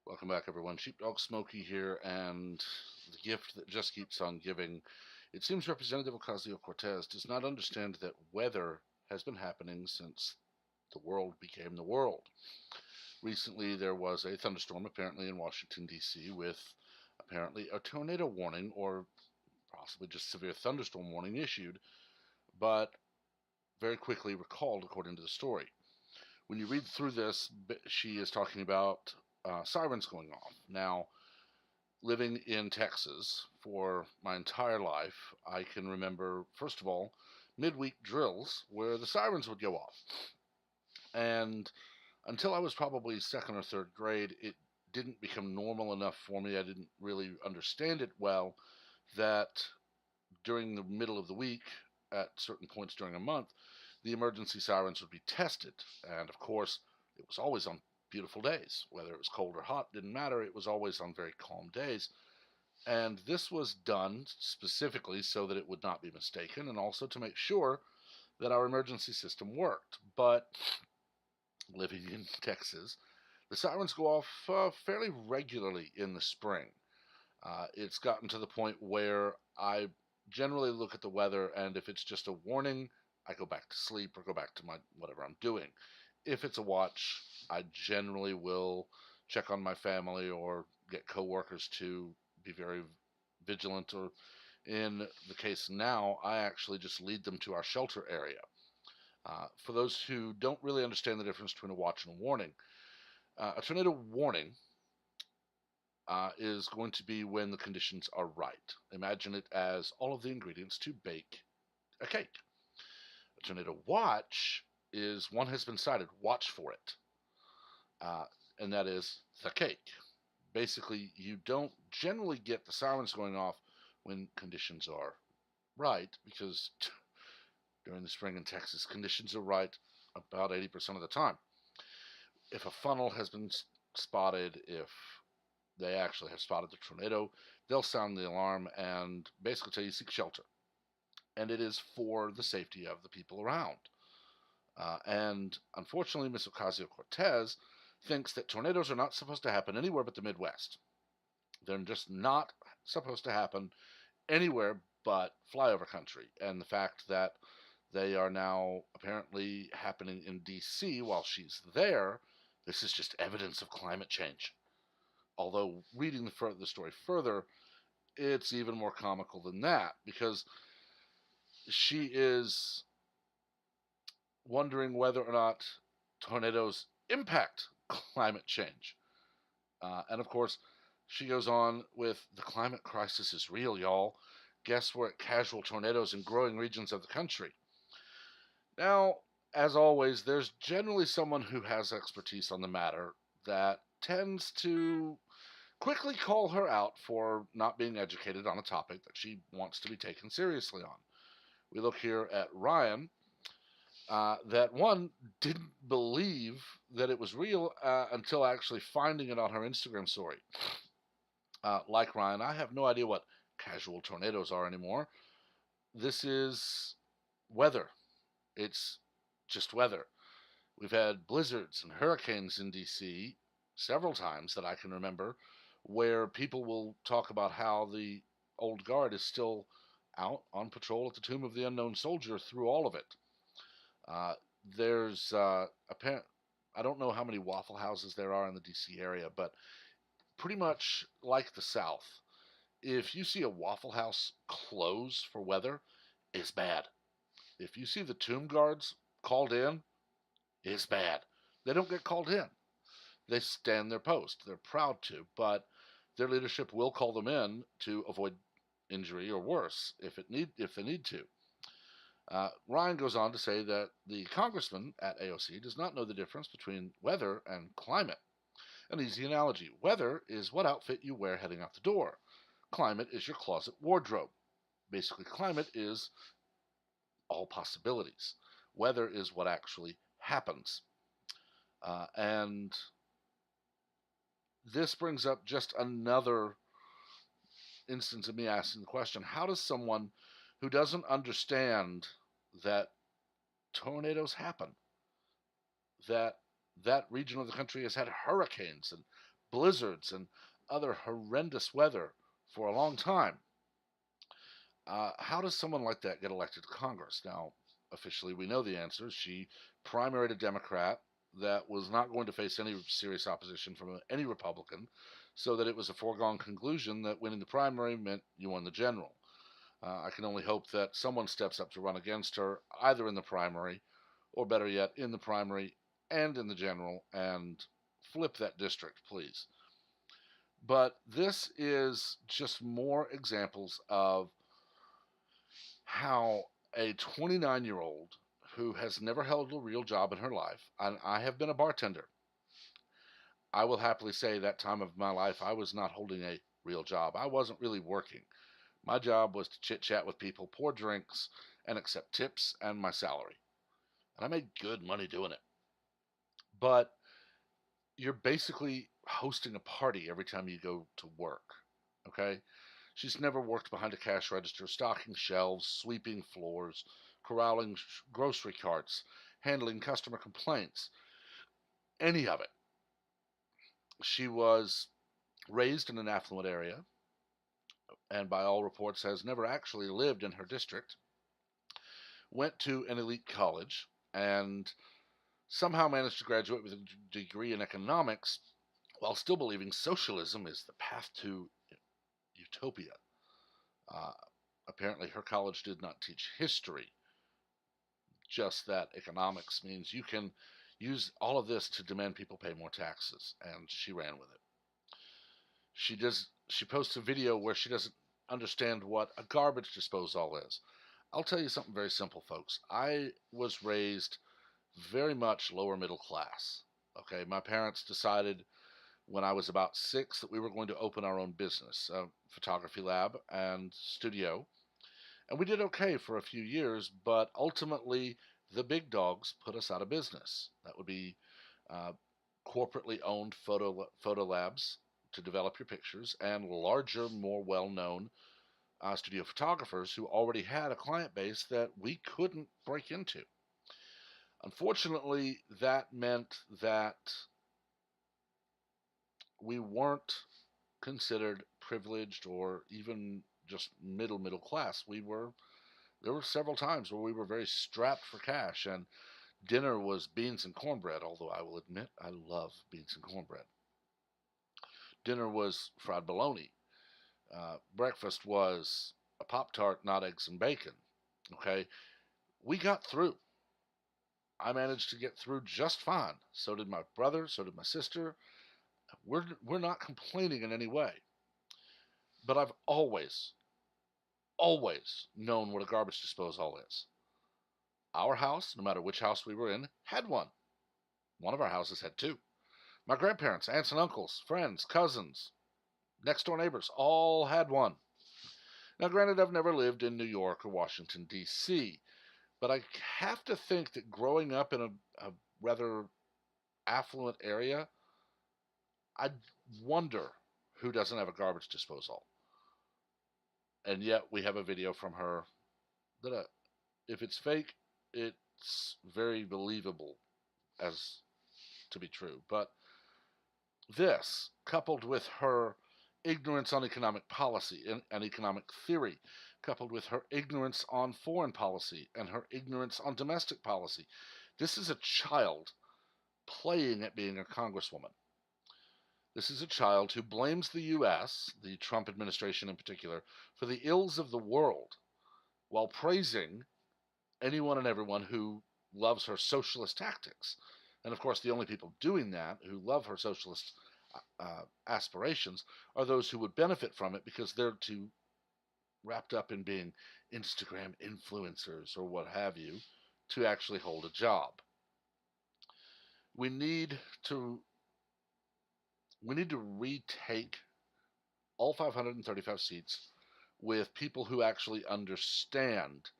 Welcome back, everyone. Sheepdog Smokey here, and the gift that just keeps on giving. It seems Representative Ocasio-Cortez does not understand that weather has been happening since the world became the world. Recently, there was a thunderstorm apparently in Washington, D.C., with apparently a tornado warning or possibly just severe thunderstorm warning issued, but very quickly recalled, according to the story. When you read through this, she is talking about sirens going off. Now, living in Texas for my entire life, I can remember, first of all, midweek drills where the sirens would go off. And until I was probably second or third grade, it didn't become normal enough for me. I didn't really understand it well that during the middle of the week, at certain points during a month, the emergency sirens would be tested. And of course, it was always on beautiful days. Whether it was cold or hot didn't matter. It was always on very calm days. And this was done specifically so that it would not be mistaken and also to make sure that our emergency system worked. But living in Texas, the sirens go off fairly regularly in the spring. It's gotten to the point where I generally look at the weather, and if it's just a warning, I go back to sleep or go back to my whatever I'm doing. If it's a watch, I generally will check on my family or get coworkers to be very vigilant. Or in the case now, I actually just lead them to our shelter area. For those who don't really understand the difference between a watch and a warning, a tornado warning is going to be when the conditions are right. Imagine it as all of the ingredients to bake a cake. A tornado watch is one has been sighted, watch for it. Uh, and that is the cake. Basically, you don't generally get the sirens going off when conditions are right, because during the spring in Texas, conditions are right about 80% of the time. If a funnel has been spotted, if they actually have spotted the tornado, they'll sound the alarm and basically tell you seek shelter. And it is for the safety of the people around. And unfortunately, Ms. Ocasio-Cortez thinks that tornadoes are not supposed to happen anywhere but the Midwest. They're just not supposed to happen anywhere but flyover country. And the fact that they are now apparently happening in D.C. while she's there, this is just evidence of climate change. Although reading the story further, it's even more comical than that, because she is wondering whether or not tornadoes impact climate change. And of course, she goes on with the climate crisis is real, y'all. Guess we're at casual tornadoes in growing regions of the country. Now, as always, there's generally someone who has expertise on the matter that tends to quickly call her out for not being educated on a topic that she wants to be taken seriously on. We look here at Ryan, that one didn't believe that it was real until actually finding it on her Instagram story. Like Ryan, I have no idea what casual tornadoes are anymore. This is weather. It's just weather. We've had blizzards and hurricanes in DC several times that I can remember, where people will talk about how the old guard is still out on patrol at the Tomb of the Unknown Soldier through all of it. Uh, there's apparent. I don't know how many Waffle Houses there are in the DC area, but pretty much like the South, if you see a Waffle House close for weather, it's bad. If you see the tomb guards called in, it's bad. They don't get called in. They stand their post. They're proud to, but their leadership will call them in to avoid injury or worse if they need to. Ryan goes on to say that the congressman at AOC does not know the difference between weather and climate. An easy analogy: weather is what outfit you wear heading out the door. Climate is your closet wardrobe. Basically, climate is all possibilities. Weather is what actually happens. And this brings up just another instance of me asking the question: how does someone who doesn't understand that tornadoes happen, that that region of the country has had hurricanes and blizzards and other horrendous weather for a long time. How does someone like that get elected to Congress? Now, officially, we know the answer. She primaried a Democrat that was not going to face any serious opposition from any Republican, so that it was a foregone conclusion that winning the primary meant you won the general. I can only hope that someone steps up to run against her, either in the primary, or better yet, in the primary and in the general, and flip that district, please. But this is just more examples of how a 29-year-old who has never held a real job in her life, and I have been a bartender. I will happily say that time of my life I was not holding a real job. I wasn't really working. My job was to chit chat with people, pour drinks, and accept tips and my salary. And I made good money doing it. But you're basically hosting a party every time you go to work. Okay? She's never worked behind a cash register, stocking shelves, sweeping floors, corralling grocery carts, handling customer complaints, any of it. She was raised in an affluent area and, by all reports, has never actually lived in her district. Went to an elite college and somehow managed to graduate with a degree in economics while still believing socialism is the path to utopia. Uh, Apparently, her college did not teach history, just that economics means you can use all of this to demand people pay more taxes, and she ran with it. She posts a video where she doesn't understand what a garbage disposal is. I'll tell you something very simple, folks. I was raised very much lower middle class. Okay, my parents decided when I was about 6 that we were going to open our own business, a photography lab and studio. And we did okay for a few years, but ultimately the big dogs put us out of business. That would be uh, corporately owned photo labs to develop your pictures, and larger, more well-known studio photographers who already had a client base that we couldn't break into. Unfortunately, that meant that we weren't considered privileged or even just middle class. There were several times where we were very strapped for cash, and dinner was beans and cornbread, although I will admit I love beans and cornbread. Dinner was fried bologna. Breakfast was a Pop Tart, not eggs and bacon. Okay, we got through. I managed to get through just fine. So did my brother. So did my sister. We're not complaining in any way. But I've always known what a garbage disposal is. Our house, no matter which house we were in, had one. One of our houses had two. My grandparents, aunts and uncles, friends, cousins, next door neighbors all had one. Now, granted, I've never lived in New York or Washington, D.C., but I have to think that growing up in a rather affluent area, I wonder who doesn't have a garbage disposal. And yet we have a video from her that, if it's fake, it's very believable as to be true. But this, coupled with her ignorance on economic policy and economic theory, coupled with her ignorance on foreign policy and her ignorance on domestic policy, this is a child playing at being a congresswoman. This is a child who blames the U.S., the Trump administration in particular, for the ills of the world, while praising anyone and everyone who loves her socialist tactics. And of course, the only people doing that who love her socialist aspirations are those who would benefit from it because they're too wrapped up in being Instagram influencers or what have you to actually hold a job. We need to retake all 535 seats with people who actually understand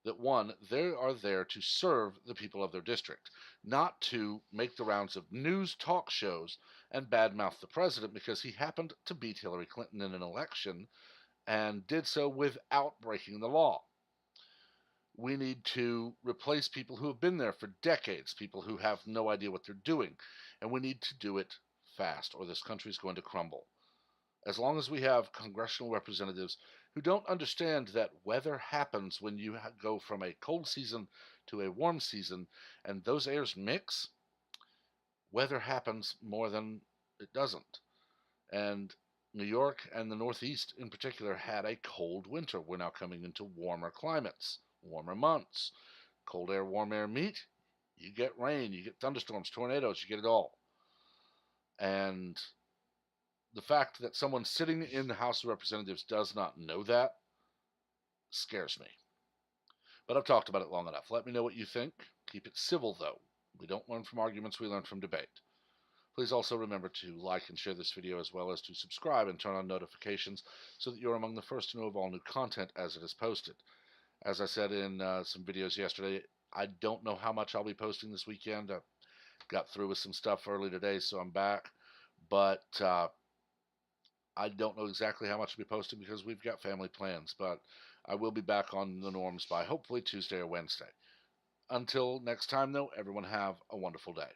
that, one, they are there to serve the people of their district, not to make the rounds of news talk shows and badmouth the president because he happened to beat Hillary Clinton in an election and did so without breaking the law. We need to replace people who have been there for decades, people who have no idea what they're doing, and we need to do it fast or this country is going to crumble. As long as we have congressional representatives who don't understand that weather happens when you go from a cold season to a warm season and those airs mix, weather happens more than it doesn't. And New York and the Northeast in particular had a cold winter. We're now coming into warmer climates, warmer months. Cold air, warm air meet, you get rain, you get thunderstorms, tornadoes, you get it all. And the fact that someone sitting in the House of Representatives does not know that scares me. But I've talked about it long enough. Let me know what you think. Keep it civil, though. We don't learn from arguments, we learn from debate. Please also remember to like and share this video, as well as to subscribe and turn on notifications so that you're among the first to know of all new content as it is posted. As I said in some videos yesterday, I don't know how much I'll be posting this weekend. I got through with some stuff early today, so I'm back. But I don't know exactly how much I'll be posting because we've got family plans. But I will be back on the norms by hopefully Tuesday or Wednesday. Until next time, though, everyone have a wonderful day.